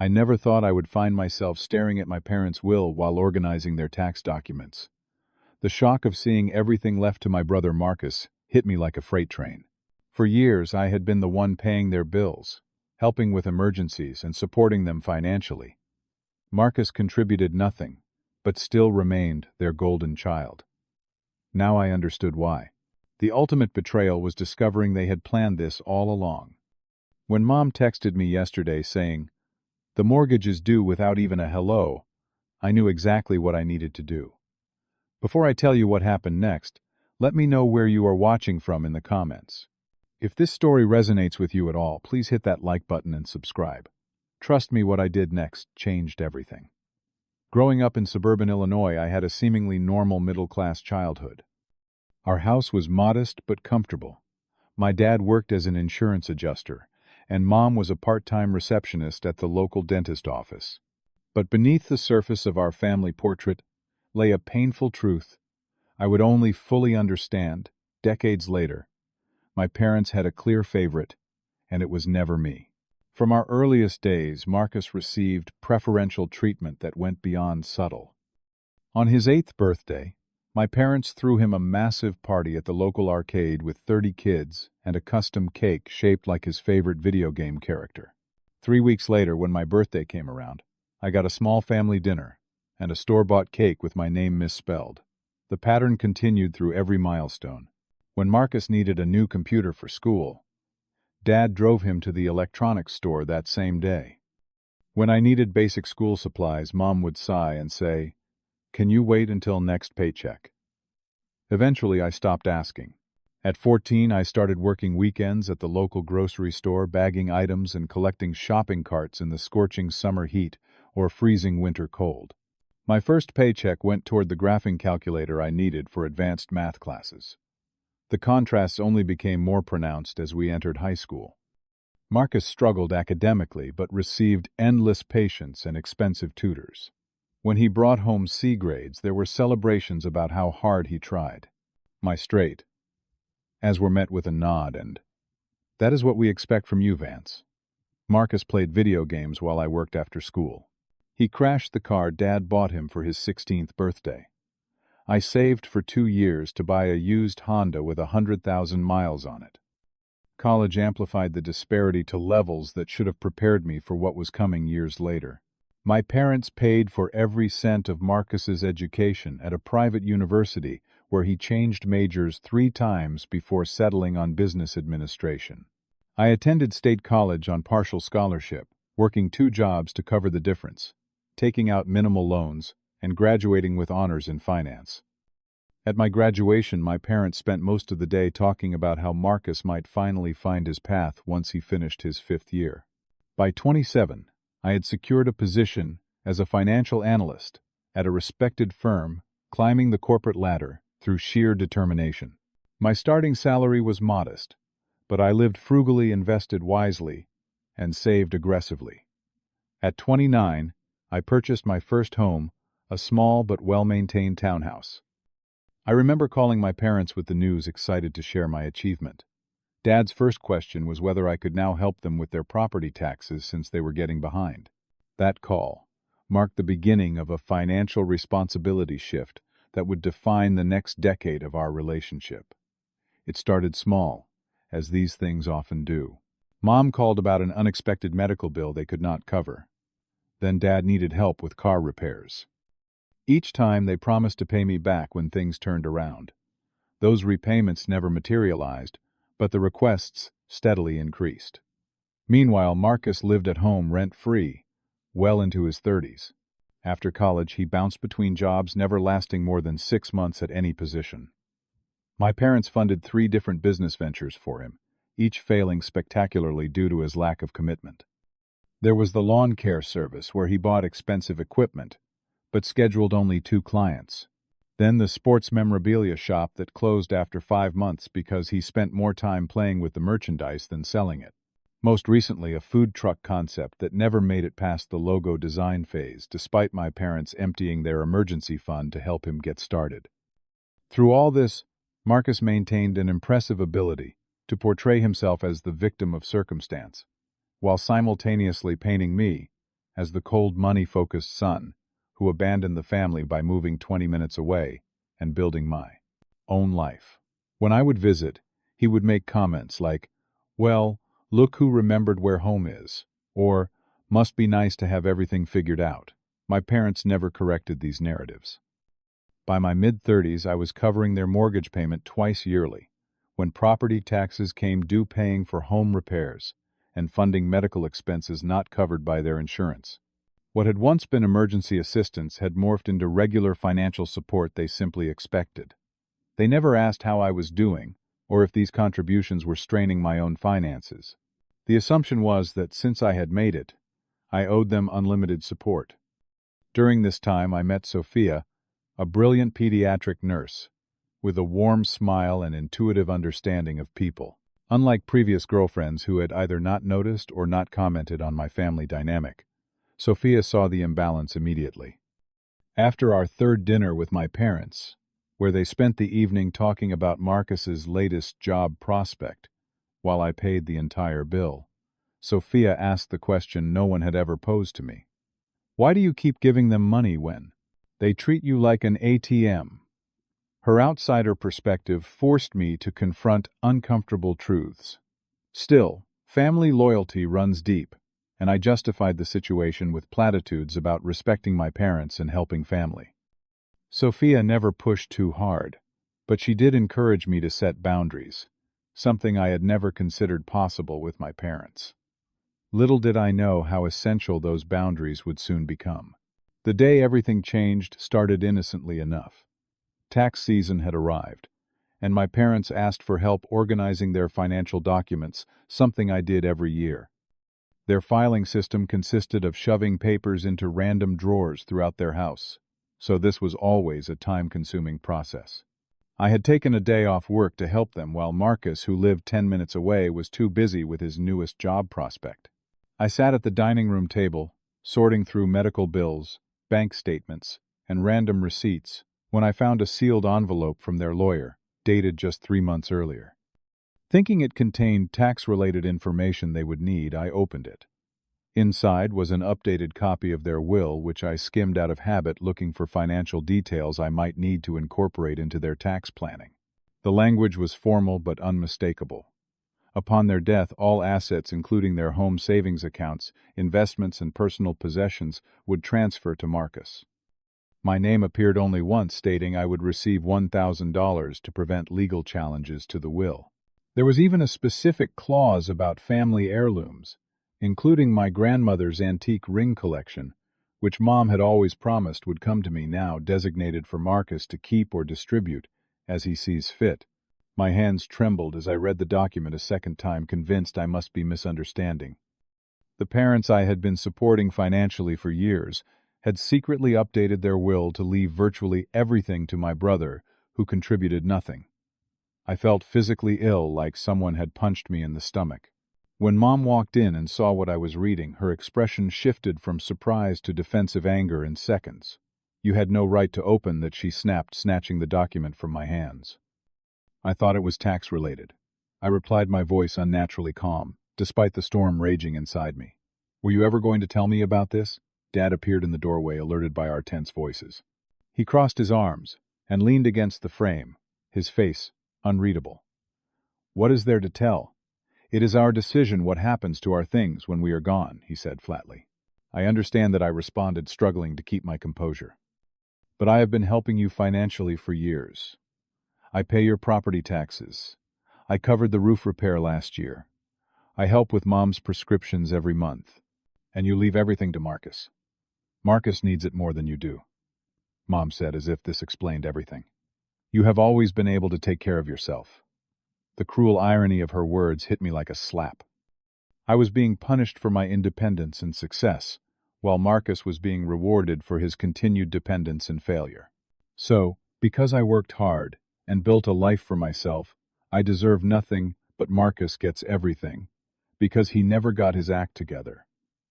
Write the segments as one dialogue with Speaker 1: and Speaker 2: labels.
Speaker 1: I never thought I would find myself staring at my parents' will while organizing their tax documents. The shock of seeing everything left to my brother Marcus hit me like a freight train. For years, I had been the one paying their bills, helping with emergencies and supporting them financially. Marcus contributed nothing, but still remained their golden child. Now I understood why. The ultimate betrayal was discovering they had planned this all along. When Mom texted me yesterday saying, "The mortgage is due," without even a hello, I knew exactly what I needed to do. Before I tell you what happened next, let me know where you are watching from in the comments. If this story resonates with you at all, please hit that like button and subscribe. Trust me, what I did next changed everything. Growing up in suburban Illinois, I had a seemingly normal middle-class childhood. Our house was modest but comfortable. My dad worked as an insurance adjuster, and Mom was a part-time receptionist at the local dentist office. But beneath the surface of our family portrait lay a painful truth I would only fully understand decades later. My parents had a clear favorite, and it was never me. From our earliest days, Marcus received preferential treatment that went beyond subtle. On his 8th birthday, my parents threw him a massive party at the local arcade with 30 kids and a custom cake shaped like his favorite video game character. 3 weeks later, when my birthday came around, I got a small family dinner and a store-bought cake with my name misspelled. The pattern continued through every milestone. When Marcus needed a new computer for school, Dad drove him to the electronics store that same day. When I needed basic school supplies, Mom would sigh and say, "Can you wait until next paycheck?" Eventually, I stopped asking. At 14, I started working weekends at the local grocery store, bagging items and collecting shopping carts in the scorching summer heat or freezing winter cold. My first paycheck went toward the graphing calculator I needed for advanced math classes. The contrasts only became more pronounced as we entered high school. Marcus struggled academically but received endless patience and expensive tutors. When he brought home C grades, there were celebrations about how hard he tried. My straight as were met with a nod and, "That is what we expect from you, Vance." Marcus played video games while I worked after school. He crashed the car Dad bought him for his 16th birthday. I saved for 2 years to buy a used Honda with 100,000 miles on it. College amplified the disparity to levels that should have prepared me for what was coming years later. My parents paid for every cent of Marcus's education at a private university where he changed majors 3 times before settling on business administration. I attended state college on partial scholarship, working 2 jobs to cover the difference, taking out minimal loans, and graduating with honors in finance. At my graduation, my parents spent most of the day talking about how Marcus might finally find his path once he finished his 5th year. By 27, I had secured a position as a financial analyst at a respected firm, climbing the corporate ladder through sheer determination. My starting salary was modest, but I lived frugally, invested wisely, and saved aggressively. At 29, I purchased my first home, a small but well-maintained townhouse. I remember calling my parents with the news, excited to share my achievement. Dad's first question was whether I could now help them with their property taxes since they were getting behind. That call marked the beginning of a financial responsibility shift that would define the next decade of our relationship. It started small, as these things often do. Mom called about an unexpected medical bill they could not cover. Then Dad needed help with car repairs. Each time they promised to pay me back when things turned around. Those repayments never materialized, but the requests steadily increased. Meanwhile, Marcus lived at home rent-free, well into his 30s. After college, he bounced between jobs, never lasting more than 6 months at any position. My parents funded 3 different business ventures for him, each failing spectacularly due to his lack of commitment. There was the lawn care service, where he bought expensive equipment, but scheduled only 2 clients. Then the sports memorabilia shop that closed after 5 months because he spent more time playing with the merchandise than selling it. Most recently, a food truck concept that never made it past the logo design phase, despite my parents emptying their emergency fund to help him get started. Through all this, Marcus maintained an impressive ability to portray himself as the victim of circumstance, while simultaneously painting me as the cold money-focused son who abandoned the family by moving 20 minutes away and building my own life. When I would visit, he would make comments like, "Well, look who remembered where home is," or "Must be nice to have everything figured out." My parents never corrected these narratives. By my mid-30s, I was covering their mortgage payment twice yearly, when property taxes came due, paying for home repairs and funding medical expenses not covered by their insurance. What had once been emergency assistance had morphed into regular financial support they simply expected. They never asked how I was doing, or if these contributions were straining my own finances. The assumption was that since I had made it, I owed them unlimited support. During this time, I met Sophia, a brilliant pediatric nurse, with a warm smile and intuitive understanding of people. Unlike previous girlfriends who had either not noticed or not commented on my family dynamic, Sophia saw the imbalance immediately. After our third dinner with my parents, where they spent the evening talking about Marcus's latest job prospect, while I paid the entire bill, Sophia asked the question no one had ever posed to me. "Why do you keep giving them money when they treat you like an ATM?" Her outsider perspective forced me to confront uncomfortable truths. Still, family loyalty runs deep, and I justified the situation with platitudes about respecting my parents and helping family. Sophia never pushed too hard, but she did encourage me to set boundaries, something I had never considered possible with my parents. Little did I know how essential those boundaries would soon become. The day everything changed started innocently enough. Tax season had arrived, and my parents asked for help organizing their financial documents, something I did every year. Their filing system consisted of shoving papers into random drawers throughout their house, so this was always a time-consuming process. I had taken a day off work to help them while Marcus, who lived 10 minutes away, was too busy with his newest job prospect. I sat at the dining room table, sorting through medical bills, bank statements, and random receipts, when I found a sealed envelope from their lawyer, dated just 3 months earlier. Thinking it contained tax-related information they would need, I opened it. Inside was an updated copy of their will, which I skimmed out of habit, looking for financial details I might need to incorporate into their tax planning. The language was formal but unmistakable. Upon their death, all assets, including their home savings accounts, investments, and personal possessions, would transfer to Marcus. My name appeared only once, stating I would receive $1,000 to prevent legal challenges to the will. There was even a specific clause about family heirlooms, including my grandmother's antique ring collection, which Mom had always promised would come to me, now designated for Marcus to keep or distribute as he sees fit. My hands trembled as I read the document a second time, convinced I must be misunderstanding. The parents I had been supporting financially for years had secretly updated their will to leave virtually everything to my brother, who contributed nothing. I felt physically ill, like someone had punched me in the stomach. When Mom walked in and saw what I was reading, her expression shifted from surprise to defensive anger in seconds. "You had no right to open that," she snapped, snatching the document from my hands. "I thought it was tax-related," I replied, my voice unnaturally calm, despite the storm raging inside me. "Were you ever going to tell me about this?" Dad appeared in the doorway, alerted by our tense voices. He crossed his arms and leaned against the frame, his face unreadable. "What is there to tell? It is our decision what happens to our things when we are gone," he said flatly. I understand that, I responded, struggling to keep my composure. "But I have been helping you financially for years. I pay your property taxes. I covered the roof repair last year. I help with Mom's prescriptions every month. And you leave everything to Marcus. Marcus needs it more than you do," Mom said, as if this explained everything. "You have always been able to take care of yourself." The cruel irony of her words hit me like a slap. I was being punished for my independence and success, while Marcus was being rewarded for his continued dependence and failure. So, because I worked hard and built a life for myself, I deserve nothing, but Marcus gets everything, because he never got his act together.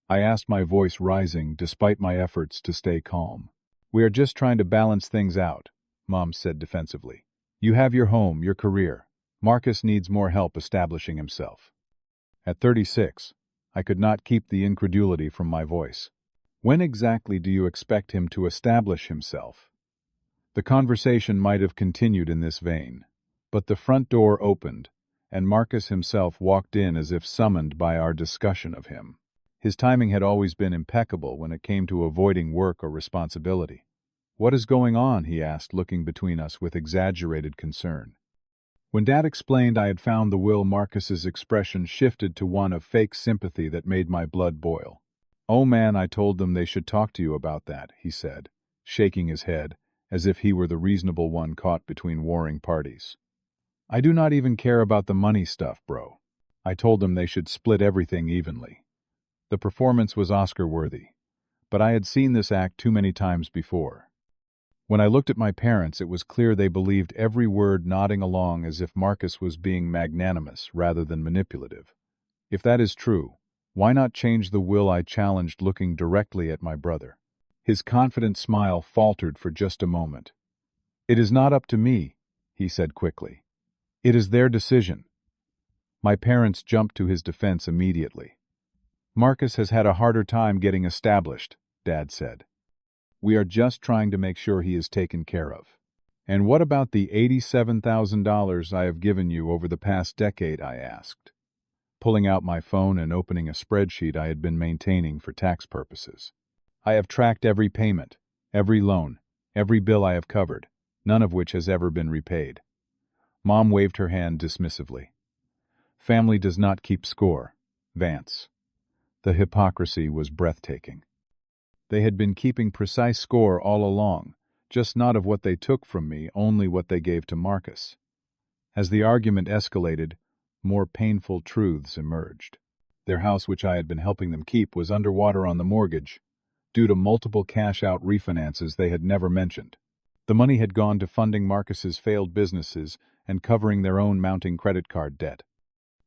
Speaker 1: I asked, my voice rising despite my efforts to stay calm. "We are just trying to balance things out," Mom said defensively. "You have your home, your career. Marcus needs more help establishing himself." At 36, I could not keep the incredulity from my voice. When exactly do you expect him to establish himself? The conversation might have continued in this vein, but the front door opened, and Marcus himself walked in as if summoned by our discussion of him. His timing had always been impeccable when it came to avoiding work or responsibility. "What is going on?" he asked, looking between us with exaggerated concern. When Dad explained I had found the will, Marcus's expression shifted to one of fake sympathy that made my blood boil. "Oh man, I told them they should talk to you about that," he said, shaking his head, as if he were the reasonable one caught between warring parties. "I do not even care about the money stuff, bro. I told them they should split everything evenly." The performance was Oscar-worthy, but I had seen this act too many times before. When I looked at my parents, it was clear they believed every word, nodding along as if Marcus was being magnanimous rather than manipulative. "If that is true, why not change the will?" I challenged, looking directly at my brother. His confident smile faltered for just a moment. "It is not up to me," he said quickly. "It is their decision." My parents jumped to his defense immediately. "Marcus has had a harder time getting established," Dad said. "We are just trying to make sure he is taken care of." "And what about the $87,000 I have given you over the past decade?" I asked, pulling out my phone and opening a spreadsheet I had been maintaining for tax purposes. "I have tracked every payment, every loan, every bill I have covered, none of which has ever been repaid." Mom waved her hand dismissively. "Family does not keep score, Vance." The hypocrisy was breathtaking. They had been keeping precise score all along, just not of what they took from me, only what they gave to Marcus. As the argument escalated, more painful truths emerged. Their house, which I had been helping them keep, was underwater on the mortgage, due to multiple cash-out refinances they had never mentioned. The money had gone to funding Marcus's failed businesses and covering their own mounting credit card debt.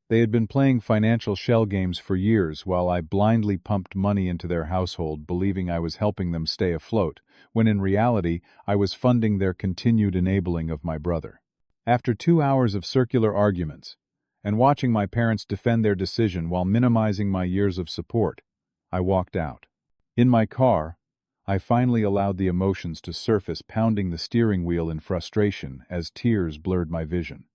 Speaker 1: They had been playing financial shell games for years while I blindly pumped money into their household, believing I was helping them stay afloat, when in reality I was funding their continued enabling of my brother. After 2 hours of circular arguments, and watching my parents defend their decision while minimizing my years of support, I walked out. In my car, I finally allowed the emotions to surface, pounding the steering wheel in frustration as tears blurred my vision.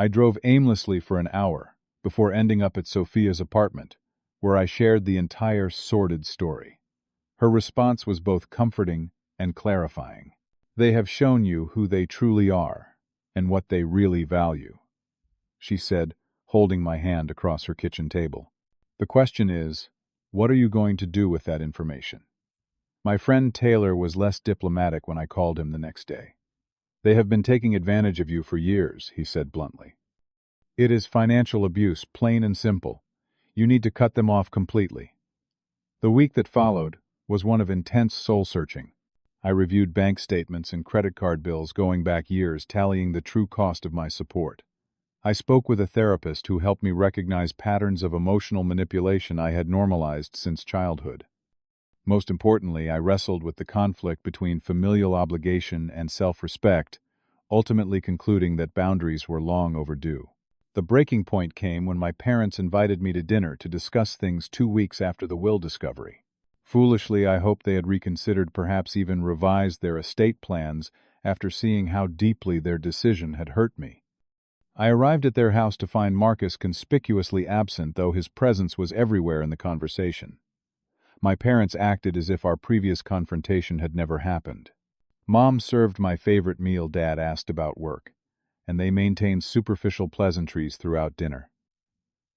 Speaker 1: I drove aimlessly for an hour, before ending up at Sophia's apartment, where I shared the entire sordid story. Her response was both comforting and clarifying. "They have shown you who they truly are, and what they really value," she said, holding my hand across her kitchen table. "The question is, what are you going to do with that information?" My friend Taylor was less diplomatic when I called him the next day. "They have been taking advantage of you for years," he said bluntly. "It is financial abuse, plain and simple. You need to cut them off completely." The week that followed was one of intense soul-searching. I reviewed bank statements and credit card bills going back years, tallying the true cost of my support. I spoke with a therapist who helped me recognize patterns of emotional manipulation I had normalized since childhood. Most importantly, I wrestled with the conflict between familial obligation and self-respect, ultimately concluding that boundaries were long overdue. The breaking point came when my parents invited me to dinner to discuss things 2 weeks after the will discovery. Foolishly, I hoped they had reconsidered, perhaps even revised their estate plans after seeing how deeply their decision had hurt me. I arrived at their house to find Marcus conspicuously absent, though his presence was everywhere in the conversation. My parents acted as if our previous confrontation had never happened. Mom served my favorite meal, Dad asked about work, and they maintained superficial pleasantries throughout dinner.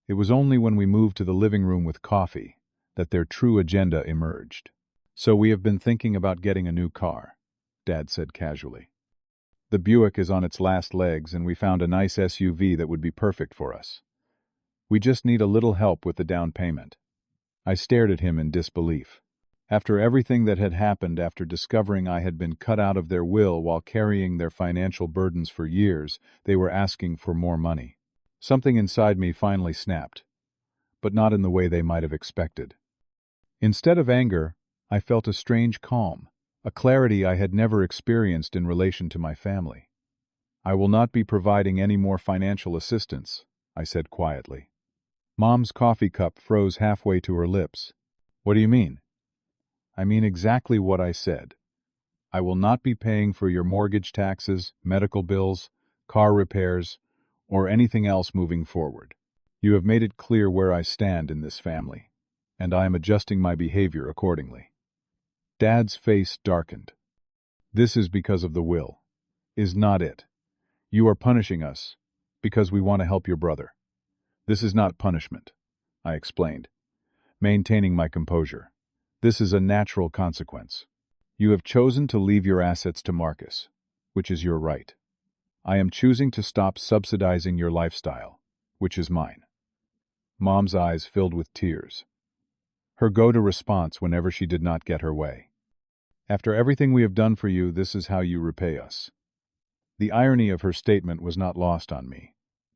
Speaker 1: It was only when we moved to the living room with coffee that their true agenda emerged. "So we have been thinking about getting a new car," Dad said casually. "The Buick is on its last legs, and we found a nice SUV that would be perfect for us. We just need a little help with the down payment." I stared at him in disbelief. After everything that had happened, after discovering I had been cut out of their will while carrying their financial burdens for years, they were asking for more money. Something inside me finally snapped, but not in the way they might have expected. Instead of anger, I felt a strange calm, a clarity I had never experienced in relation to my family. "I will not be providing any more financial assistance," I said quietly. Mom's coffee cup froze halfway to her lips. "What do you mean?" I mean exactly what I said. I will not be paying for your mortgage taxes, medical bills, car repairs, or anything else moving forward. You have made it clear where I stand in this family, and I am adjusting my behavior accordingly." Dad's face darkened. "This is because of the will. Is not it? You are punishing us because we want to help your brother." "This is not punishment," I explained, maintaining my composure. "This is a natural consequence. You have chosen to leave your assets to Marcus, which is your right. I am choosing to stop subsidizing your lifestyle, which is mine." Mom's eyes filled with tears, her go-to response whenever she did not get her way. "After everything we have done for you, this is how you repay us." The irony of her statement was not lost on me.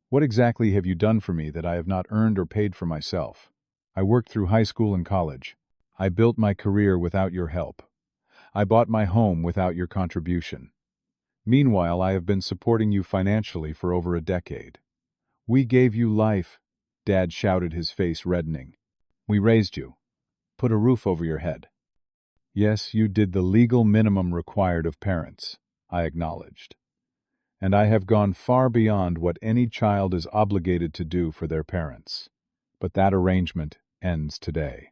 Speaker 1: "What exactly have you done for me that I have not earned or paid for myself? I worked through high school and college. I built my career without your help. I bought my home without your contribution. Meanwhile, I have been supporting you financially for over a decade. We gave you life," Dad shouted, his face reddening. "We raised you, put a roof over your head." "Yes, you did the legal minimum required of parents," I acknowledged. "And I have gone far beyond what any child is obligated to do for their parents. But that arrangement ends today."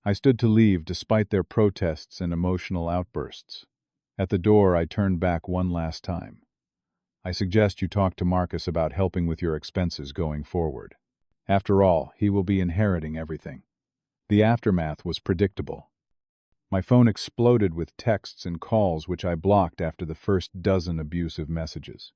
Speaker 1: I stood to leave despite their protests and emotional outbursts. At the door, I turned back one last time. "I suggest you talk to Marcus about helping with your expenses going forward. After all, he will be inheriting everything." The aftermath was predictable. My phone exploded with texts and calls which I blocked after the first dozen abusive messages.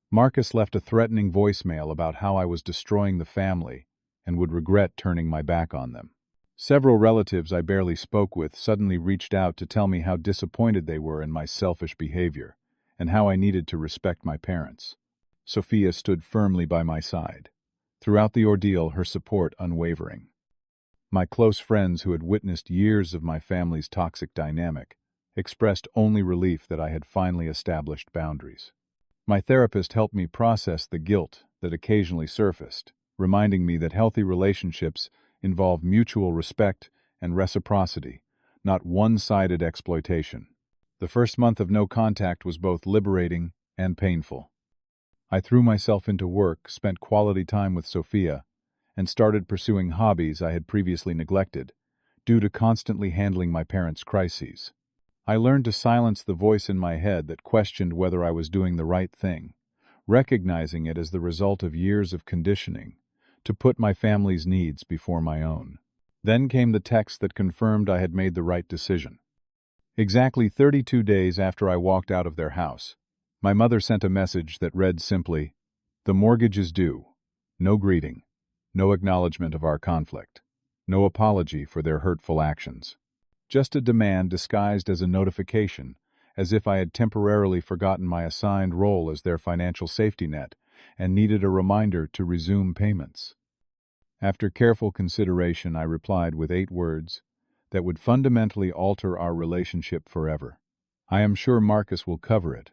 Speaker 1: Marcus left a threatening voicemail about how I was destroying the family and would regret turning my back on them. Several relatives I barely spoke with suddenly reached out to tell me how disappointed they were in my selfish behavior and how I needed to respect my parents. Sophia stood firmly by my side, throughout the ordeal, her support unwavering. My close friends who had witnessed years of my family's toxic dynamic expressed only relief that I had finally established boundaries. My therapist helped me process the guilt that occasionally surfaced, reminding me that healthy relationships involve mutual respect and reciprocity, not one-sided exploitation. The first month of no contact was both liberating and painful. I threw myself into work, spent quality time with Sophia, and started pursuing hobbies I had previously neglected, due to constantly handling my parents' crises. I learned to silence the voice in my head that questioned whether I was doing the right thing, recognizing it as the result of years of conditioning, to put my family's needs before my own. Then came the text that confirmed I had made the right decision. Exactly 32 days after I walked out of their house, my mother sent a message that read simply, "The mortgage is due. No greeting. No acknowledgement of our conflict. No apology for their hurtful actions. Just a demand disguised as a notification, as if I had temporarily forgotten my assigned role as their financial safety net and needed a reminder to resume payments." After careful consideration, I replied with 8 words that would fundamentally alter our relationship forever. "I am sure Marcus will cover it.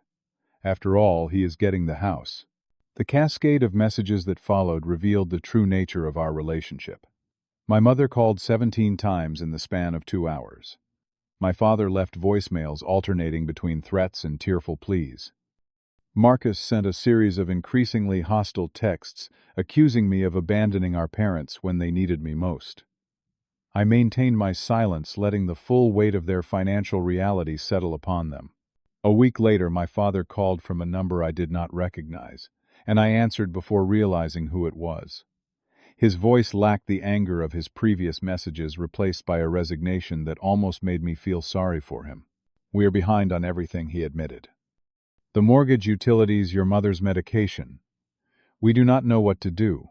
Speaker 1: After all, he is getting the house." The cascade of messages that followed revealed the true nature of our relationship. My mother called 17 times in the span of 2 hours. My father left voicemails alternating between threats and tearful pleas. Marcus sent a series of increasingly hostile texts accusing me of abandoning our parents when they needed me most. I maintained my silence, letting the full weight of their financial reality settle upon them. A week later, my father called from a number I did not recognize, and I answered before realizing who it was. His voice lacked the anger of his previous messages, replaced by a resignation that almost made me feel sorry for him. "We are behind on everything," he admitted. "The mortgage, utilities, your mother's medication. We do not know what to do.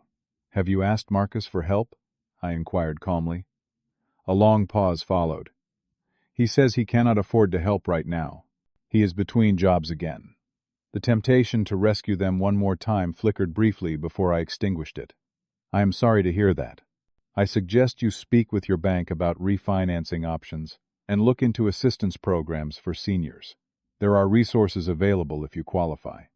Speaker 1: Have you asked Marcus for help?" I inquired calmly. A long pause followed. "He says he cannot afford to help right now. He is between jobs again." The temptation to rescue them one more time flickered briefly before I extinguished it. "I am sorry to hear that. I suggest you speak with your bank about refinancing options and look into assistance programs for seniors. There are resources available if you qualify."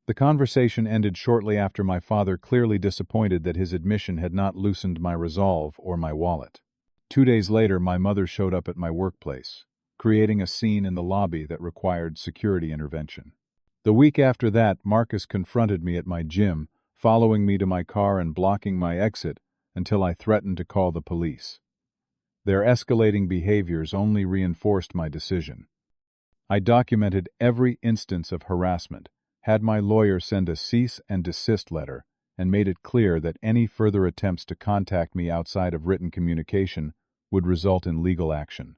Speaker 1: The conversation ended shortly after my father, clearly disappointed that his admission had not loosened my resolve or my wallet. 2 days later, my mother showed up at my workplace, creating a scene in the lobby that required security intervention. The week after that, Marcus confronted me at my gym, following me to my car and blocking my exit until I threatened to call the police. Their escalating behaviors only reinforced my decision. I documented every instance of harassment, had my lawyer send a cease and desist letter, and made it clear that any further attempts to contact me outside of written communication would result in legal action.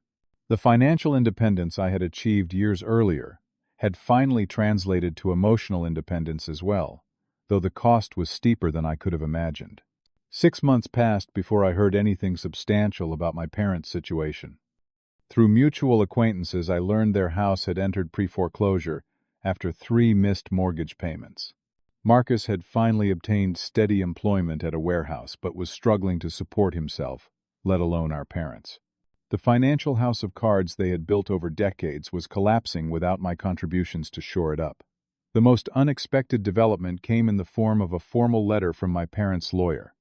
Speaker 1: The financial independence I had achieved years earlier had finally translated to emotional independence as well, though the cost was steeper than I could have imagined. 6 months passed before I heard anything substantial about my parents' situation. Through mutual acquaintances, I learned their house had entered pre-foreclosure after 3 missed mortgage payments. Marcus had finally obtained steady employment at a warehouse, but was struggling to support himself, let alone our parents. The financial house of cards they had built over decades was collapsing without my contributions to shore it up. The most unexpected development came in the form of a formal letter from my parents' lawyer.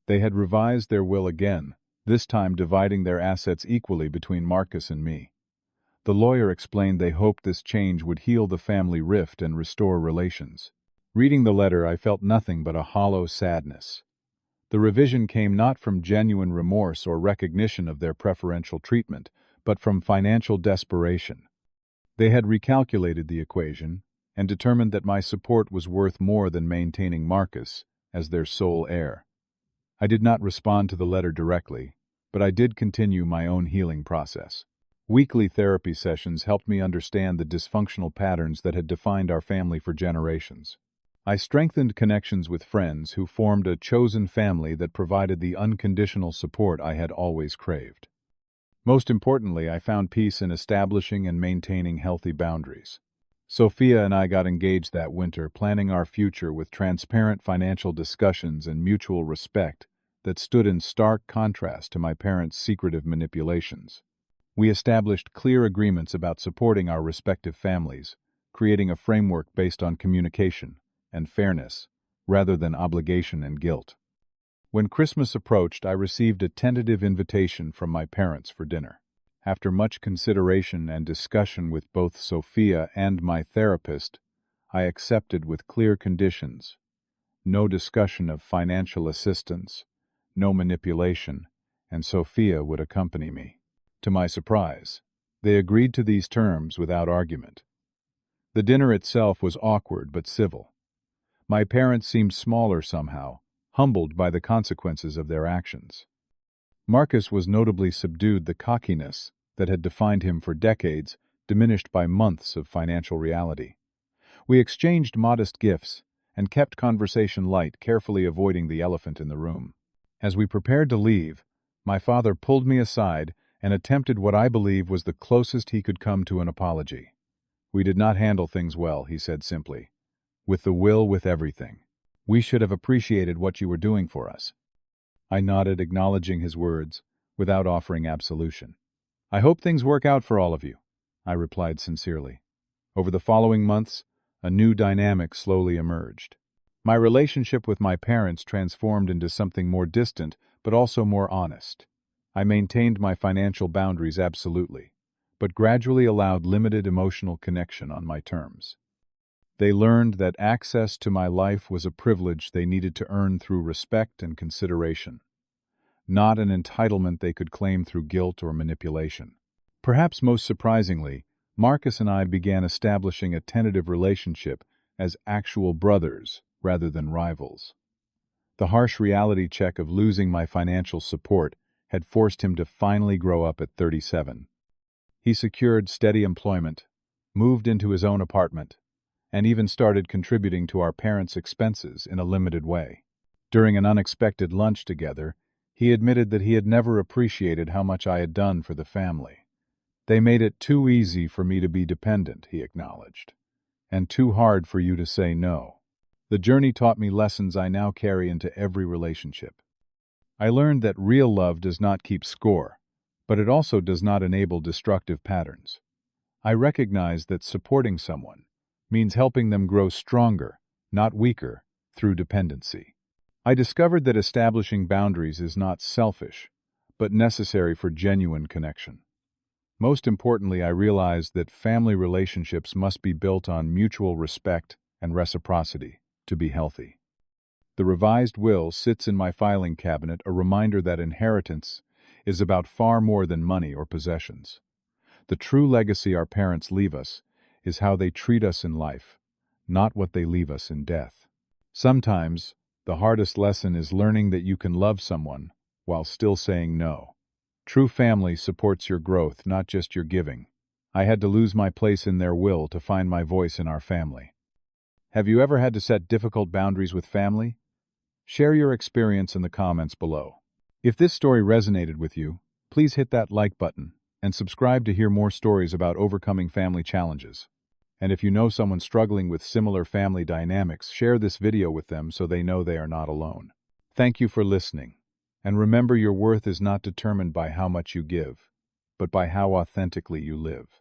Speaker 1: They had revised their will again, this time dividing their assets equally between Marcus and me. The lawyer explained they hoped this change would heal the family rift and restore relations. Reading the letter, I felt nothing but a hollow sadness. The revision came not from genuine remorse or recognition of their preferential treatment, but from financial desperation. They had recalculated the equation and determined that my support was worth more than maintaining Marcus as their sole heir. I did not respond to the letter directly, but I did continue my own healing process. Weekly therapy sessions helped me understand the dysfunctional patterns that had defined our family for generations. I strengthened connections with friends who formed a chosen family that provided the unconditional support I had always craved. Most importantly, I found peace in establishing and maintaining healthy boundaries. Sophia and I got engaged that winter, planning our future with transparent financial discussions and mutual respect that stood in stark contrast to my parents' secretive manipulations. We established clear agreements about supporting our respective families, creating a framework based on communication and fairness, rather than obligation and guilt. When Christmas approached, I received a tentative invitation from my parents for dinner. After much consideration and discussion with both Sophia and my therapist, I accepted with clear conditions: no discussion of financial assistance, no manipulation, and Sophia would accompany me. To my surprise, they agreed to these terms without argument. The dinner itself was awkward but civil. My parents seemed smaller somehow, humbled by the consequences of their actions. Marcus was notably subdued, the cockiness that had defined him for decades, diminished by months of financial reality. We exchanged modest gifts and kept conversation light, carefully avoiding the elephant in the room. As we prepared to leave, my father pulled me aside and attempted what I believe was the closest he could come to an apology. "We did not handle things well," he said simply. "With the will, with everything. We should have appreciated what you were doing for us." I nodded, acknowledging his words, without offering absolution. "I hope things work out for all of you," I replied sincerely. Over the following months, a new dynamic slowly emerged. My relationship with my parents transformed into something more distant, but also more honest. I maintained my financial boundaries absolutely, but gradually allowed limited emotional connection on my terms. They learned that access to my life was a privilege they needed to earn through respect and consideration, not an entitlement they could claim through guilt or manipulation. Perhaps most surprisingly, Marcus and I began establishing a tentative relationship as actual brothers rather than rivals. The harsh reality check of losing my financial support had forced him to finally grow up at 37. He secured steady employment, moved into his own apartment, and even started contributing to our parents' expenses in a limited way. During an unexpected lunch together, he admitted that he had never appreciated how much I had done for the family. "They made it too easy for me to be dependent," he acknowledged, "and too hard for you to say no." The journey taught me lessons I now carry into every relationship. I learned that real love does not keep score, but it also does not enable destructive patterns. I recognize that supporting someone means helping them grow stronger, not weaker, through dependency. I discovered that establishing boundaries is not selfish, but necessary for genuine connection. Most importantly, I realized that family relationships must be built on mutual respect and reciprocity to be healthy. The revised will sits in my filing cabinet, a reminder that inheritance is about far more than money or possessions. The true legacy our parents leave us is how they treat us in life, not what they leave us in death. Sometimes, the hardest lesson is learning that you can love someone while still saying no. True family supports your growth, not just your giving. I had to lose my place in their will to find my voice in our family. Have you ever had to set difficult boundaries with family? Share your experience in the comments below. If this story resonated with you, please hit that like button and subscribe to hear more stories about overcoming family challenges. And if you know someone struggling with similar family dynamics, share this video with them so they know they are not alone. Thank you for listening. And remember, your worth is not determined by how much you give, but by how authentically you live.